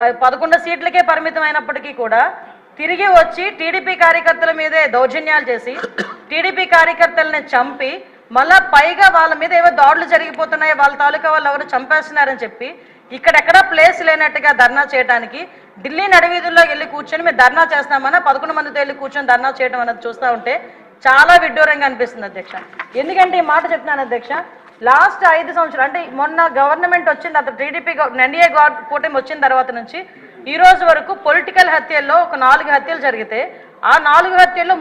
11 సీట్లకే పరిమితమైనప్పటికీ కూడా తిరిగి వచ్చి టీడీపీ కార్యకర్తల మీదే దౌర్జన్యాలు చేసి టీడీపీ కార్యకర్తల్ని చంపి మళ్ళా పైగా వాళ్ళ మీద ఏవో దాడులు జరిగిపోతున్నాయి, వాళ్ళ తాలూకా వాళ్ళు ఎవరు చంపేస్తున్నారని చెప్పి ఇక్కడెక్కడా ప్లేస్ లేనట్టుగా ధర్నా చేయడానికి ఢిల్లీ నడివీధుల్లో వెళ్ళి కూర్చొని మేము ధర్నా చేస్తామన్నా 11 మందితో వెళ్ళి కూర్చొని ధర్నా చేయడం అన్నది చూస్తూ ఉంటే చాలా విడ్డూరంగా అనిపిస్తుంది అధ్యక్ష. ఎందుకంటే ఈ మాట చెప్తున్నాను అధ్యక్ష, లాస్ట్ 5 సంవత్సరాలు అంటే మొన్న గవర్నమెంట్ వచ్చింది, అతను టీడీపీ ఎన్డీఏ కూటమి వచ్చిన తర్వాత నుంచి ఈ రోజు వరకు పొలిటికల్ హత్యల్లో ఒక 4 హత్యలు జరిగితే ఆ 4 హత్యల్లో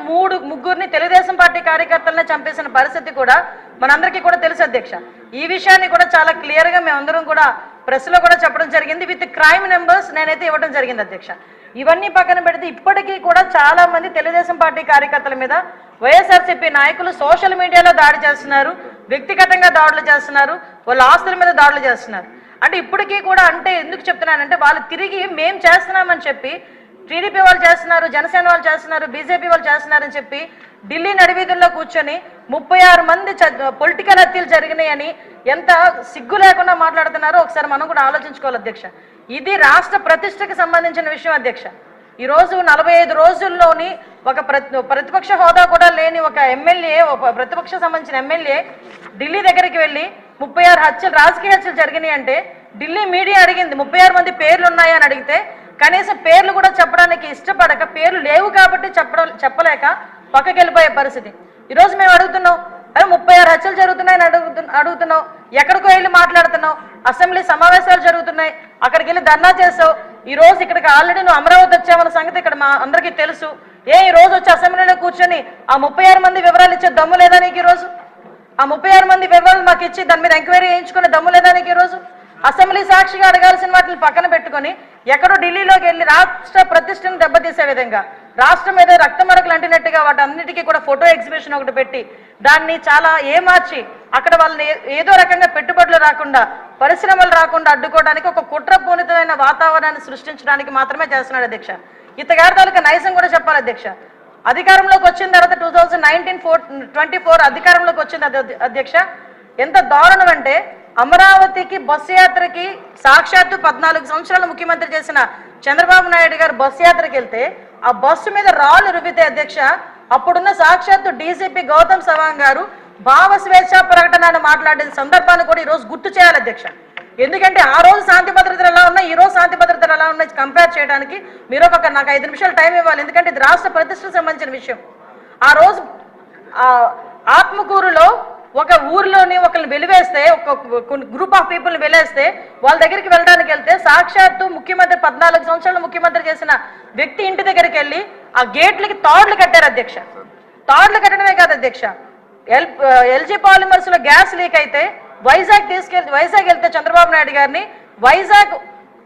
ముగ్గురిని తెలుగుదేశం పార్టీ కార్యకర్తలనే చంపేసిన పరిస్థితి కూడా మనందరికీ కూడా తెలుసు అధ్యక్ష. ఈ విషయాన్ని కూడా చాలా క్లియర్గా మేమందరం కూడా ప్రెస్లో కూడా చెప్పడం జరిగింది, విత్ క్రైమ్ నెంబర్స్ నేనైతే ఇవ్వడం జరిగింది అధ్యక్ష. ఇవన్నీ పక్కన పెడితే ఇప్పటికీ కూడా చాలా మంది తెలుగుదేశం పార్టీ కార్యకర్తల మీద వైఎస్ఆర్సీపీ నాయకులు సోషల్ మీడియాలో దాడి చేస్తున్నారు, వ్యక్తిగతంగా దాడులు చేస్తున్నారు, వాళ్ళ ఆస్తుల మీద దాడులు చేస్తున్నారు. అంటే ఇప్పటికీ కూడా అంటే ఎందుకు చెప్తున్నానంటే వాళ్ళు తిరిగి మేము చేస్తున్నామని చెప్పి టీడీపీ వాళ్ళు చేస్తున్నారు, జనసేన వాళ్ళు చేస్తున్నారు, బీజేపీ వాళ్ళు చేస్తున్నారని చెప్పి ఢిల్లీ నడివీధుల్లో కూర్చొని 36 మంది పొలిటికల్ హత్యలు జరిగినాయని ఎంత సిగ్గు లేకుండా మాట్లాడుతున్నారో ఒకసారి మనం కూడా ఆలోచించుకోవాలి అధ్యక్ష. ఇది రాష్ట్ర ప్రతిష్టకు సంబంధించిన విషయం అధ్యక్ష. ఈరోజు 45 రోజుల్లోని ఒక ప్రతిపక్ష హోదా కూడా లేని ఒక ఎమ్మెల్యే, ఒక ప్రతిపక్ష సంబంధించిన ఎమ్మెల్యే ఢిల్లీ దగ్గరికి వెళ్ళి 36 హత్యలు, రాజకీయ హత్యలు జరిగినాయి అంటే ఢిల్లీ మీడియా అడిగింది 36 మంది పేర్లు ఉన్నాయని అడిగితే కనీసం పేర్లు కూడా చెప్పడానికి ఇష్టపడక, పేర్లు లేవు కాబట్టి చెప్పలేక పక్కకి వెళ్ళిపోయే పరిస్థితి. ఈరోజు మేము అడుగుతున్నాం, అరే 36 హత్యలు జరుగుతున్నాయని అడుగుతున్నావు, ఎక్కడికో వెళ్ళి మాట్లాడుతున్నావు, అసెంబ్లీ సమావేశాలు జరుగుతున్నాయి అక్కడికి వెళ్ళి ధర్నా చేసావు, ఈ రోజు ఇక్కడికి ఆల్రెడీ నువ్వు అమరావతి వచ్చావన్న సంగతి ఇక్కడ మా అందరికీ తెలుసు. ఈ రోజు వచ్చి అసెంబ్లీలో కూర్చొని ఆ 36 మంది వివరాలు ఇచ్చే దమ్ము లేదా నీకు? ఈరోజు ఆ 36 మంది వివరాలు మాకు ఇచ్చి దాని మీద ఎంక్వైరీ చేయించుకునే దమ్ము లేదా నీకు? ఈరోజు అసెంబ్లీ సాక్షిగా అడగాల్సిన వాటిని పక్కన పెట్టుకొని ఎక్కడో ఢిల్లీలోకి వెళ్ళి రాష్ట్ర ప్రతిష్టను దెబ్బతీసే విధంగా, రాష్ట్రం మీద రక్తమరకలు అంటినట్టుగా వాటి అన్నిటికీ కూడా ఫోటో ఎగ్జిబిషన్ ఒకటి పెట్టి దాన్ని చాలా ఏమార్చి అక్కడ వాళ్ళని ఏదో రకంగా పెట్టుబడులు రాకుండా, పరిశ్రమలు రాకుండా అడ్డుకోవడానికి ఒక కుట్రపూరితమైన వాతావరణాన్ని సృష్టించడానికి మాత్రమే చేస్తున్నాడు అధ్యక్ష. ఇతగారి తాలూకా నైజం కూడా చెప్పాలి అధ్యక్ష. అధికారంలోకి వచ్చిన తర్వాత 2024 అధికారంలోకి వచ్చింది అధ్యక్ష. ఎంత దారుణం అంటే అమరావతికి బస్సు యాత్రకి సాక్షాత్తు 14 సంవత్సరాలు ముఖ్యమంత్రి చేసిన చంద్రబాబు నాయుడు గారు బస్సు యాత్రకి వెళ్తే ఆ బస్సు మీద రాళ్ళు రువితే అధ్యక్ష, అప్పుడున్న సాక్షాత్తు డీజీపీ గౌతమ్ సవాంగ్ గారు భావ స్వేచ్ఛ ప్రకటనను మాట్లాడిన సందర్భాన్ని కూడా ఈరోజు గుర్తు చేయాలి అధ్యక్ష. ఎందుకంటే ఆ రోజు శాంతి భద్రతలు ఎలా ఉన్నాయి, ఈ రోజు శాంతి భద్రతలు ఎలా ఉన్నాయి కంపేర్ చేయడానికి మీరు నాకు 5 నిమిషాలు టైం ఇవ్వాలి, ఎందుకంటే ఇది రాష్ట్ర ప్రతిష్టకు సంబంధించిన విషయం. ఆ రోజు ఆత్మకూరులో ఒక ఊర్లోని ఒకరిని వెలివేస్తే, ఒక గ్రూప్ ఆఫ్ పీపుల్ని వెలేస్తే వాళ్ళ దగ్గరికి వెళ్ళడానికి వెళ్తే సాక్షాత్తు ముఖ్యమంత్రి 14 సంవత్సరాలు ముఖ్యమంత్రి చేసిన వ్యక్తి ఇంటి దగ్గరికి వెళ్ళి ఆ గేట్లకి తాడులు కట్టారు అధ్యక్ష. తాడులు కట్టడమే కాదు అధ్యక్ష, ఎల్జీ పాలిమర్స్ లో గ్యాస్ లీక్ అయితే వైజాగ్ వెళ్తే చంద్రబాబు నాయుడు గారిని వైజాగ్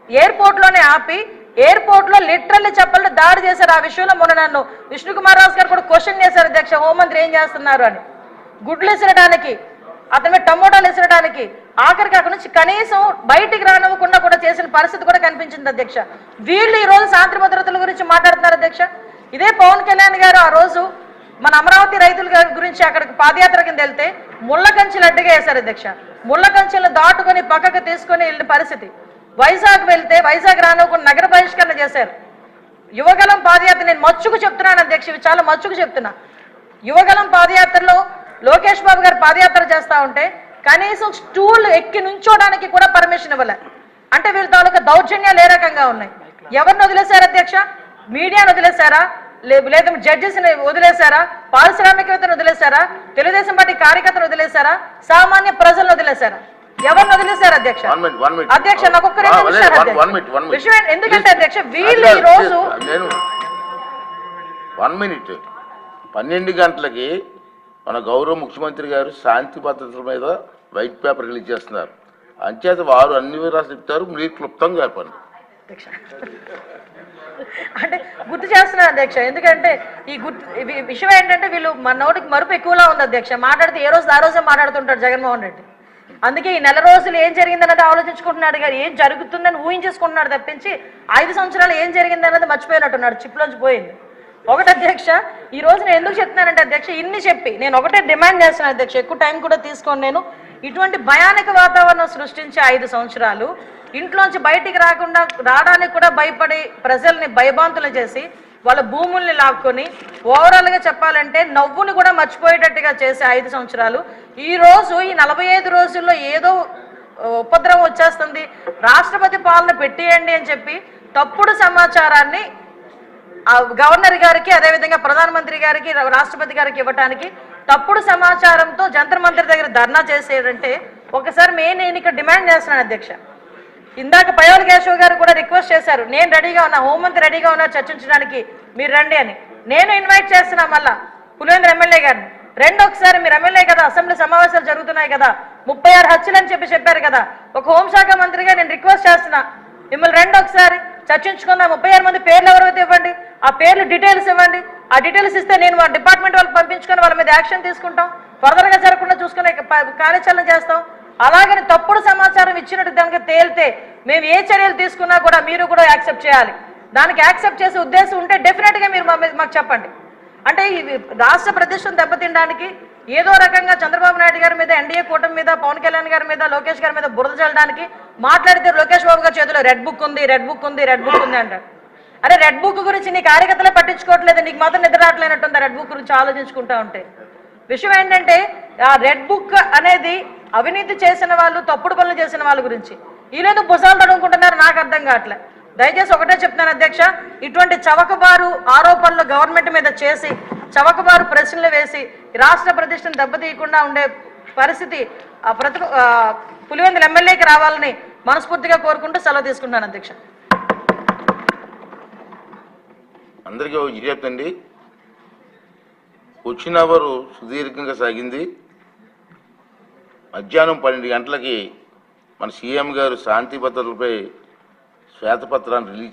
ఎయిర్పోర్ట్ లోనే ఆపి ఎయిర్పోర్ట్ లో లిటరల్లీ చెప్పాలంటే దాడి చేశారు. ఆ విషయంలో మొన్న నన్ను విష్ణుకుమార్ రాజు గారు కూడా క్వశ్చన్ చేశారు అధ్యక్ష, హోంమంత్రి ఏం చేస్తున్నారు అని. గుడ్లు విసరడానికి, అతని మీద టమోటాలు విసరడానికి, ఆఖరికి అక్కడి నుంచి కనీసం బయటికి రానివ్వకుండా కూడా చేసిన పరిస్థితి కూడా కనిపించింది అధ్యక్ష. వీళ్ళు ఈ రోజు శాంతి భద్రతల గురించి మాట్లాడుతున్నారు అధ్యక్ష. ఇదే పవన్ కళ్యాణ్ గారు ఆ రోజు మన అమరావతి రైతుల గురించి అక్కడికి పాదయాత్ర కింద వెళ్తే ముళ్ళ కంచెలు అడ్డుగా వేశారు అధ్యక్ష. ముళ్ళ కంచెలు దాటుకొని పక్కకు తీసుకొని వెళ్ళిన పరిస్థితి. వైజాగ్ వెళ్తే వైజాగ్ రానివ్వకుండా నగర బహిష్కరణ చేశారు. యువగలం పాదయాత్ర, నేను మచ్చుకు చెప్తున్నాను అధ్యక్ష, ఇవి చాలా మచ్చుకు చెప్తున్నా. యువగలం పాదయాత్రలో లోకేష్ బాబు గారు పాదయాత్ర చేస్తూ ఉంటే కనీసం స్టూల్ ఎక్కి నుంచోడానికి కూడా పర్మిషన్ ఇవ్వలే. అంటే వీళ్ళ తాలూకా దౌర్జన్యాలు ఏ రకంగా ఉన్నాయి? ఎవరిని వదిలేశారు అధ్యక్ష? మీడియాను వదిలేశారా, లేదా జడ్జెస్ని వదిలేశారా, పారిశ్రామికవేత్తను వదిలేశారా, తెలుగుదేశం పార్టీ కార్యకర్తలు వదిలేశారా, సామాన్య ప్రజలను వదిలేశారా? ఎవరిని వదిలేశారు అధ్యక్ష? అధ్యక్ష నాకు ఒక్క 2 నిమిషాలు విషయం. ఎందుకంటే అధ్యక్ష వీళ్ళు ఈ రోజు 1 మినిట్ 12 గంటలకి మన గౌరవ ముఖ్యమంత్రి గారు శాంతి భద్రతల మీద వైట్ పేపర్ రిలీజ్ చేస్తున్నారు. అంచేత వారు అన్ని వివరాలు చెప్తారు, మీరు క్లుప్తంగా చెప్పండి అంటే గుర్తు చేస్తున్నారు అధ్యక్ష. ఎందుకంటే ఈ విషయం ఏంటంటే వీళ్ళు మన నోటికి మరుపు ఎక్కువలా ఉంది అధ్యక్ష. మాట్లాడితే ఏ రోజు ఆ రోజే మాట్లాడుతుంటాడు జగన్మోహన్ రెడ్డి. అందుకే ఈ నెల రోజులు ఏం జరిగిందన్నది ఆలోచించుకుంటున్నాడు గారు, ఏం జరుగుతుందని ఊహించేసుకుంటున్నాడు తప్పించి 5 సంవత్సరాలు ఏం జరిగిందన్నది మర్చిపోయినట్టున్నాడు, చిప్లోంచి పోయింది. ఒకటి అధ్యక్ష, ఈ రోజు నేను ఎందుకు చెప్తున్నానంటే అధ్యక్ష, ఇన్ని చెప్పి నేను ఒకటే డిమాండ్ చేస్తున్నాను అధ్యక్ష, ఎక్కువ టైం కూడా తీసుకోండి. నేను ఇటువంటి భయానక వాతావరణం సృష్టించే 5 సంవత్సరాలు ఇంట్లోంచి బయటికి రావడానికి కూడా భయపడి ప్రజల్ని భయభాంతులు చేసి వాళ్ళ భూముల్ని లాక్కొని ఓవరాల్గా చెప్పాలంటే నవ్వుని కూడా మర్చిపోయేటట్టుగా చేసే 5 సంవత్సరాలు ఈ రోజు ఈ 45 రోజుల్లో ఏదో ఉపద్రవం వచ్చేస్తుంది, రాష్ట్రపతి పాలన పెట్టేయండి అని చెప్పి తప్పుడు సమాచారాన్ని గవర్నర్ గారికి అదేవిధంగా ప్రధానమంత్రి గారికి రాష్ట్రపతి గారికి ఇవ్వడానికి తప్పుడు సమాచారంతో జంతర్ మంతర్ దగ్గర ధర్నా చేసేదంటే ఒకసారి నేను ఇక్కడ డిమాండ్ చేస్తున్నాను అధ్యక్ష. ఇందాక పయోల్ కేశవ్ గారు కూడా రిక్వెస్ట్ చేశారు, నేను రెడీగా ఉన్నా, హోంమంత్రి రెడీగా ఉన్నా చర్చించడానికి, మీరు రండి అని. నేను ఇన్వైట్ చేస్తున్నా మళ్ళా పులివెందుల ఎమ్మెల్యే గారిని, రెండు ఒకసారి మీరు ఎమ్మెల్యే కదా, అసెంబ్లీ సమావేశాలు జరుగుతున్నాయి కదా, 36 హత్యలు అని చెప్పారు కదా, ఒక హోంశాఖ మంత్రిగా నేను రిక్వెస్ట్ చేస్తున్నా మిమ్మల్ని రెండు ఒకసారి చర్చించుకుందాం. 36 మంది పేర్లు ఎవరైతే ఇవ్వండి, ఆ పేర్లు డీటెయిల్స్ ఇవ్వండి. ఆ డీటెయిల్స్ ఇస్తే నేను మా డిపార్ట్మెంట్ వాళ్ళకి పంపించుకొని వాళ్ళ మీద యాక్షన్ తీసుకుంటాం, ఫర్దర్గా జరగకుండా చూసుకునే కార్యాచరణ చేస్తాం. అలాగని తప్పుడు సమాచారం ఇచ్చినట్టు దానికి తేలితే మేము ఏ చర్యలు తీసుకున్నా కూడా మీరు కూడా యాక్సెప్ట్ చేయాలి. దానికి యాక్సెప్ట్ చేసే ఉద్దేశం ఉంటే డెఫినెట్గా మీరు మాకు చెప్పండి. అంటే ఈ రాష్ట్ర ప్రతిష్టను దెబ్బతినడానికి ఏదో రకంగా చంద్రబాబు నాయుడు గారి మీద, ఎన్డీఏ కూటమి మీద, పవన్ కళ్యాణ్ గారి మీద, లోకేష్ గారి మీద బురద చల్లడానికి మాట్లాడితే లోకేష్ బాబు గారి చేతిలో రెడ్ బుక్ ఉంది అంటారు. అరే రెడ్ బుక్ గురించి నీ కార్యకర్తలే పట్టించుకోవట్లేదు, నీకు మాత్రం నిద్ర రావట్లేనట్టుంది రెడ్ బుక్ గురించి ఆలోచించుకుంటా ఉంటే. విషయం ఏంటంటే ఆ రెడ్ బుక్ అనేది అవినీతి చేసిన వాళ్ళు, తప్పుడు పనులు చేసిన వాళ్ళ గురించి. ఈరోజు భుజాలు తడుముకుంటున్నారు, నాకు అర్థం కావట్లే. దయచేసి ఒకటే చెప్తున్నాను అధ్యక్ష, ఇటువంటి చవకబారు ఆరోపణలు గవర్నమెంట్ మీద చేసి చవకబారు ప్రశ్నలు వేసి రాష్ట్ర ప్రతిష్టను దెబ్బతీయకుండా ఉండే పరిస్థితి పులివెందుల ఎమ్మెల్యేకి రావాలని మనస్ఫూర్తిగా కోరుకుంటూ సెలవు తీసుకుంటాను అధ్యక్ష. అందరికీ ఇది చెప్తండి, వచ్చిన అవరు సుదీర్ఘంగా సాగింది. మధ్యాహ్నం 12 గంటలకి మన సీఎం గారు శాంతి భద్రతలపై శ్వేతపత్రాన్ని రిలీజ్